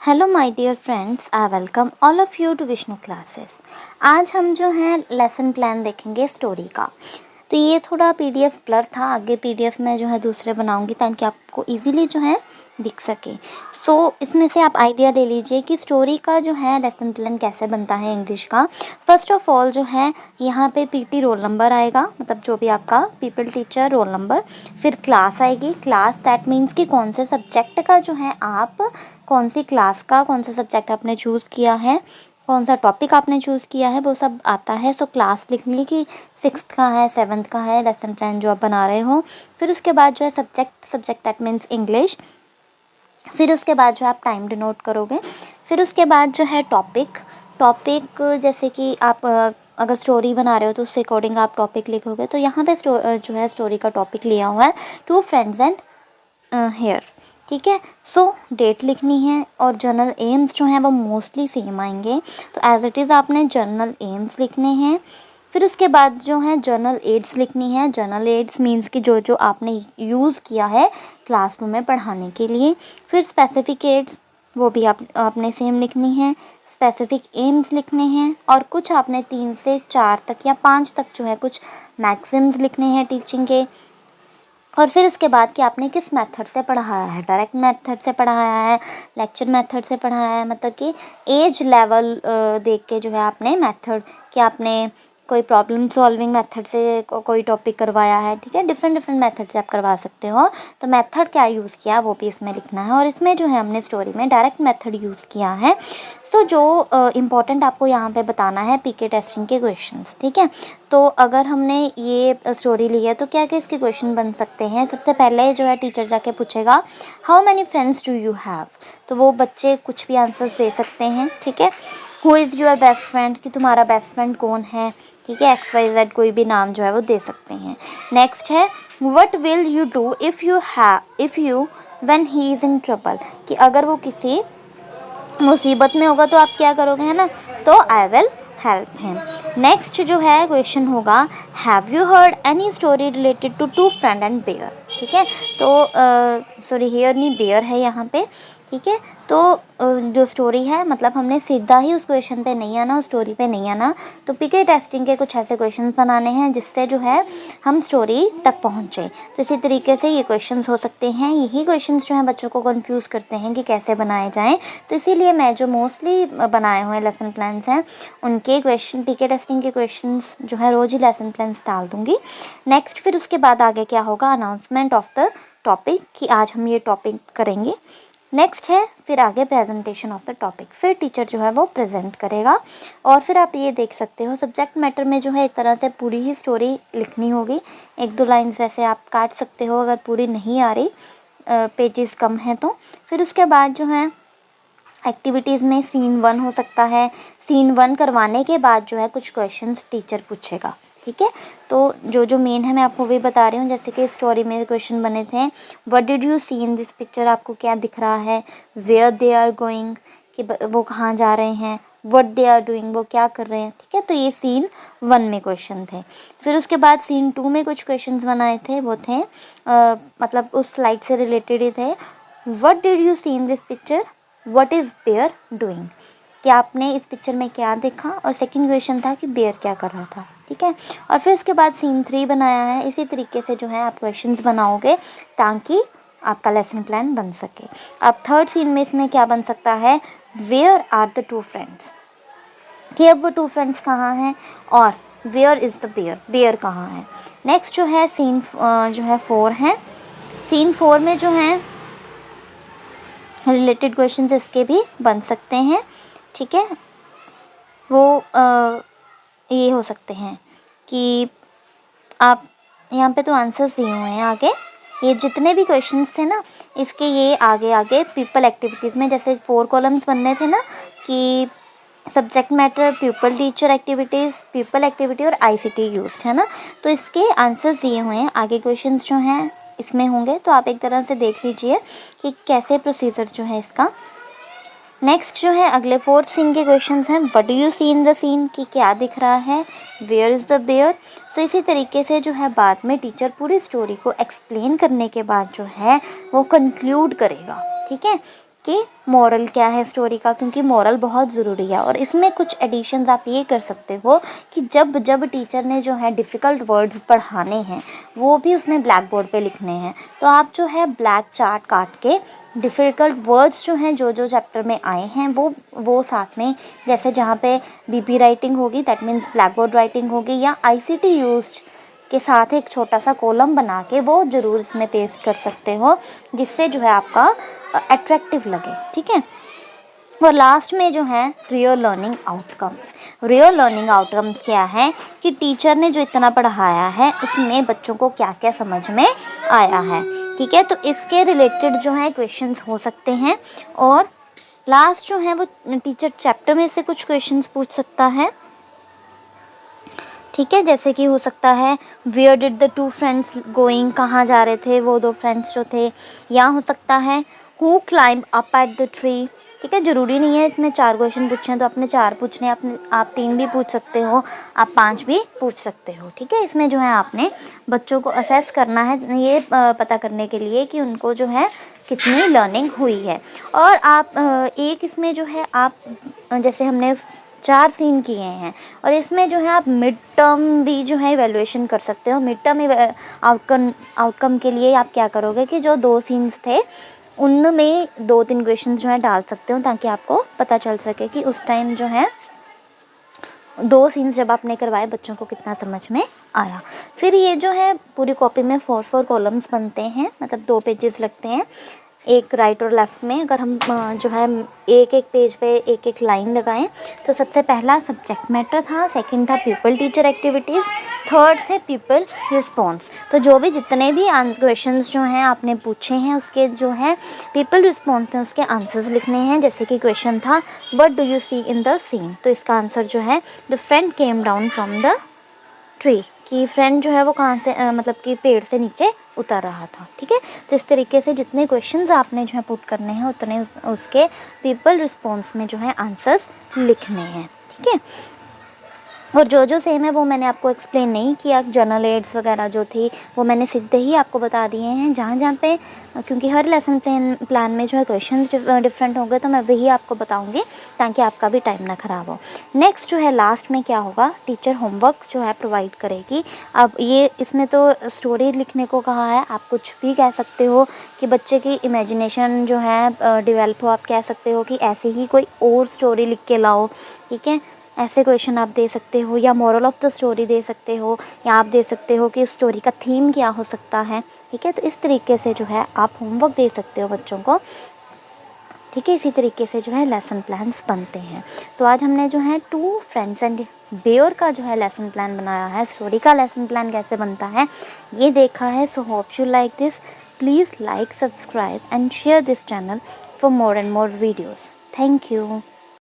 Hello my dear friends, I welcome all of you to Vishnu classes. आज हम जो है लेसन प्लान देखेंगे स्टोरी का। तो ये थोड़ा पीडीएफ ब्लर था, आगे पीडीएफ में जो है दूसरे बनाऊंगी ताकि आपको इजीली जो है दिख सके। सो इसमें से आप आइडिया ले लीजिए कि स्टोरी का जो है लेसन प्लान कैसे बनता है इंग्लिश का। फर्स्ट ऑफ ऑल जो है यहाँ पे पीटी रोल नंबर आएगा, मतलब जो भी आपका पीपल टीचर रोल नंबर, फिर क्लास आएगी। क्लास दैट मीन्स कि कौन से सब्जेक्ट का जो है आप कौन सी क्लास का कौन सा सब्जेक्ट आपने चूज़ किया है, कौन सा टॉपिक आपने चूज़ किया है, वो सब आता है। सो क्लास लिख ली कि 6th का है, 7th का है, लेसन प्लान जो आप बना रहे हो। फिर उसके बाद जो है सब्जेक्ट दैट मीन्स इंग्लिश। फिर उसके बाद जो आप टाइम डिनोट करोगे। फिर उसके बाद जो है टॉपिक जैसे कि आप अगर स्टोरी बना रहे हो तो उसके अकॉर्डिंग आप टॉपिक लिखोगे। तो यहाँ पे जो है स्टोरी का टॉपिक लिया हुआ है टू फ्रेंड्स एंड हेयर। ठीक है। सो डेट लिखनी है और जर्नल एम्स जो हैं वो मोस्टली सेम आएंगे, तो एज इट इज़ आपने जर्नल एम्स लिखने हैं। फिर उसके बाद जो है जर्नल एड्स लिखनी है। जर्नल एड्स मीन्स कि जो जो आपने यूज़ किया है क्लासरूम में पढ़ाने के लिए। फिर स्पेसिफिक एड्स वो भी आपने सेम लिखनी है। स्पेसिफिक एम्स लिखने हैं और कुछ आपने 3 से 4 तक या 5 तक जो है कुछ मैक्सिम्स लिखने हैं टीचिंग के। और फिर उसके बाद कि आपने किस मेथड से पढ़ाया है, डायरेक्ट मेथड से पढ़ाया है, लेक्चर मेथड से पढ़ाया है, मतलब कि एज लेवल देख के जो है आपने मेथड कि आपने कोई प्रॉब्लम सॉल्विंग मेथड से कोई टॉपिक करवाया है। ठीक है, डिफरेंट मेथड से आप करवा सकते हो। तो मेथड क्या यूज़ किया वो भी इसमें लिखना है। और इसमें जो है हमने स्टोरी में डायरेक्ट मेथड यूज़ किया है। तो जो इम्पॉर्टेंट आपको यहाँ पे बताना है पीके टेस्टिंग के क्वेश्चंस। ठीक है, तो अगर हमने ये स्टोरी ली है तो क्या क्या इसके क्वेश्चन बन सकते हैं। सबसे पहले जो है टीचर जाके पूछेगा how many friends do you have, तो वो बच्चे कुछ भी आंसर्स दे सकते हैं। ठीक है, who is your best friend, कि तुम्हारा बेस्ट फ्रेंड कौन है। ठीक है, XYZ कोई भी नाम जो है वो दे सकते हैं। नेक्स्ट है what will you do if you when he is in trouble, कि अगर वो किसी मुसीबत में होगा तो आप क्या करोगे, है ना। तो I will help him. Next जो है क्वेश्चन होगा have you heard any story related to to friend and bear. ठीक है, तो सॉरी हेयर नहीं बेयर है यहाँ पे। ठीक है, तो जो स्टोरी है मतलब हमने सीधा ही उस क्वेश्चन पे नहीं आना, उस स्टोरी पे नहीं आना। तो पीके टेस्टिंग के कुछ ऐसे क्वेश्चन बनाने हैं जिससे जो है हम स्टोरी तक पहुँचे। तो इसी तरीके से ये क्वेश्चंस हो सकते हैं। यही क्वेश्चंस जो हैं बच्चों को कंफ्यूज करते हैं कि कैसे बनाए जाएं। तो इसीलिए मैं जो मोस्टली बनाए हुए लेसन प्लान्स हैं उनके क्वेश्चन पीके टेस्टिंग के क्वेश्चंस जो है रोज़ ही लेसन प्लान्स डाल दूँगी। नेक्स्ट फिर उसके बाद आगे क्या होगा, अनाउंसमेंट ऑफ द टॉपिक कि आज हम ये टॉपिक करेंगे। नेक्स्ट है फिर आगे प्रेजेंटेशन ऑफ द टॉपिक, फिर टीचर जो है वो प्रेजेंट करेगा। और फिर आप ये देख सकते हो सब्जेक्ट मैटर में जो है एक तरह से पूरी ही स्टोरी लिखनी होगी। 1-2 लाइन्स वैसे आप काट सकते हो अगर पूरी नहीं आ रही, पेजेस कम हैं तो। फिर उसके बाद जो है एक्टिविटीज़ में सीन 1 हो सकता है। सीन 1 करवाने के बाद जो है कुछ क्वेश्चंस टीचर पूछेगा। ठीक है, तो जो जो मेन है मैं आपको वही बता रही हूँ। जैसे कि स्टोरी में क्वेश्चन बने थे what did you see in this picture, आपको क्या दिख रहा है। वेयर दे आर गोइंग, कि वो कहाँ जा रहे हैं। व्हाट दे आर डूइंग, वो क्या कर रहे हैं। ठीक है, तो ये सीन 1 में क्वेश्चन थे। फिर उसके बाद सीन 2 में कुछ क्वेश्चंस बनाए थे, वो थे मतलब उस स्लाइड से रिलेटेड ही थे। What did you see in this picture, what is bear doing, कि आपने इस पिक्चर में क्या देखा। और सेकंड क्वेश्चन था कि बेयर क्या कर रहा था। ठीक है, और फिर उसके बाद सीन 3 बनाया है। इसी तरीके से जो है आप क्वेश्चंस बनाओगे ताकि आपका लेसन प्लान बन सके। अब थर्ड सीन में इसमें क्या बन सकता है, where are the two friends, कि अब वो 2 फ्रेंड्स कहाँ हैं और where is the bear, bear कहाँ है। नेक्स्ट जो है सीन जो है 4 है। सीन 4 में जो है रिलेटेड क्वेश्चंस इसके भी बन सकते हैं। ठीक है, वो ये हो सकते हैं कि आप यहाँ पे तो आंसर्स दिए हुए हैं आगे, ये जितने भी क्वेश्चंस थे ना इसके ये आगे आगे पीपल एक्टिविटीज़ में जैसे 4 कॉलम्स बनने थे ना कि subject matter, people teacher activities, people activity और ICT यूज्ड, है ना। तो इसके आंसर्स दिए हुए हैं, आगे क्वेश्चंस जो हैं इसमें होंगे। तो आप एक तरह से देख लीजिए कि कैसे प्रोसीजर जो है इसका। नेक्स्ट जो है अगले 4th सीन के क्वेश्चंस हैं what do you see in the scene, कि क्या दिख रहा है। Where is the bear. तो इसी तरीके से जो है बाद में टीचर पूरी स्टोरी को एक्सप्लेन करने के बाद जो है वो कंक्लूड करेगा। ठीक है, कि मोरल क्या है स्टोरी का, क्योंकि मोरल बहुत ज़रूरी है। और इसमें कुछ एडिशंस आप ये कर सकते हो कि जब जब टीचर ने जो है डिफ़िकल्ट वर्ड्स पढ़ाने हैं वो भी उसने ब्लैक बोर्ड पे लिखने हैं, तो आप जो है ब्लैक चार्ट काट के डिफ़िकल्ट वर्ड्स जो हैं जो चैप्टर में आए हैं वो साथ में, जैसे जहाँ पे बीपी राइटिंग होगी that means black board writing होगी, या आईसीटी यूज्ड के साथ एक छोटा सा कॉलम बना के वो ज़रूर इसमें पेस्ट कर सकते हो, जिससे जो है आपका अट्रैक्टिव लगे। ठीक है। और लास्ट में जो है real learning outcomes. Real learning outcomes क्या है कि टीचर ने जो इतना पढ़ाया है उसमें बच्चों को क्या क्या समझ में आया है। ठीक है, तो इसके रिलेटेड जो है क्वेश्चंस हो सकते हैं। और लास्ट जो है वो टीचर चैप्टर में से कुछ क्वेश्चंस पूछ सकता है। ठीक है, जैसे कि हो सकता है where did the two friends going, कहाँ जा रहे थे वो दो फ्रेंड्स जो थे। या हो सकता है who climb up at the tree. ठीक है, ज़रूरी नहीं है इसमें 4 क्वेश्चन पूछे हैं तो आपने 4 पूछने हैं, आप 3 भी पूछ सकते हो, आप 5 भी पूछ सकते हो। ठीक है, इसमें जो है आपने बच्चों को असेस करना है ये पता करने के लिए कि उनको जो है कितनी लर्निंग हुई है। और आप एक इसमें जो है आप जैसे हमने 4 सीन किए हैं और इसमें जो है आप मिड टर्म भी जो है इवैल्यूएशन कर सकते हो। मिड टर्म आउटकम के लिए आप क्या करोगे कि जो 2 सीन्स थे उनमें 2-3 क्वेश्चन जो है डाल सकते हो, ताकि आपको पता चल सके कि उस टाइम जो है 2 सीन्स जब आपने करवाए बच्चों को कितना समझ में आया। फिर ये जो है पूरी कॉपी में 4-4 कॉलम्स बनते हैं, मतलब 2 पेजेस लगते हैं, एक राइट और लेफ़्ट में। अगर हम जो है एक पेज पे एक लाइन लगाएं तो सबसे पहला सब्जेक्ट मैटर था, सेकंड था पीपल टीचर एक्टिविटीज़, थर्ड थे पीपल रिस्पॉन्स। तो जो भी जितने भी क्वेश्चंस जो हैं आपने पूछे हैं उसके जो है पीपल रिस्पॉन्स में उसके आंसर्स लिखने हैं। जैसे कि क्वेश्चन था what do you see in the scene, तो इसका आंसर जो है the friend came down from the tree, कि फ्रेंड जो है वो कहाँ से मतलब कि पेड़ से नीचे उतर रहा था। ठीक है, तो इस तरीके से जितने क्वेश्चंस आपने जो है पुट करने हैं उतने उसके पीपल रिस्पॉन्स में जो है आंसर्स लिखने हैं। ठीक है, और जो सेम है वो मैंने आपको एक्सप्लेन नहीं किया। जर्नल एड्स वगैरह जो थी वो मैंने सीधे ही आपको बता दिए हैं जहाँ पे, क्योंकि हर लेसन प्लान में जो है क्वेश्चंस डिफरेंट होंगे तो मैं वही आपको बताऊंगी ताकि आपका भी टाइम ना ख़राब हो। नेक्स्ट जो है लास्ट में क्या होगा, टीचर होमवर्क जो है प्रोवाइड करेगी। अब ये इसमें तो स्टोरी लिखने को कहा है, आप कुछ भी कह सकते हो कि बच्चे की इमेजिनेशन जो है डेवलप हो। आप कह सकते हो कि ऐसे ही कोई और स्टोरी लिख के लाओ। ठीक है, ऐसे क्वेश्चन आप दे सकते हो, या moral of the story they सकते हो, या आप दे सकते हो कि स्टोरी का थीम क्या हो सकता है। ठीक है, तो इस तरीके से जो है आप होमवर्क दे सकते हो बच्चों को। ठीक है, इसी तरीके से जो है लेसन प्लान्स बनते हैं। तो आज हमने जो है 2 फ्रेंड्स एंड बेयर का जो है लेसन प्लान बनाया है। स्टोरी का लेसन प्लान कैसे बनता है ये देखा है। So hope you like this. Please like, subscribe and share this channel for more and more videos. Thank you.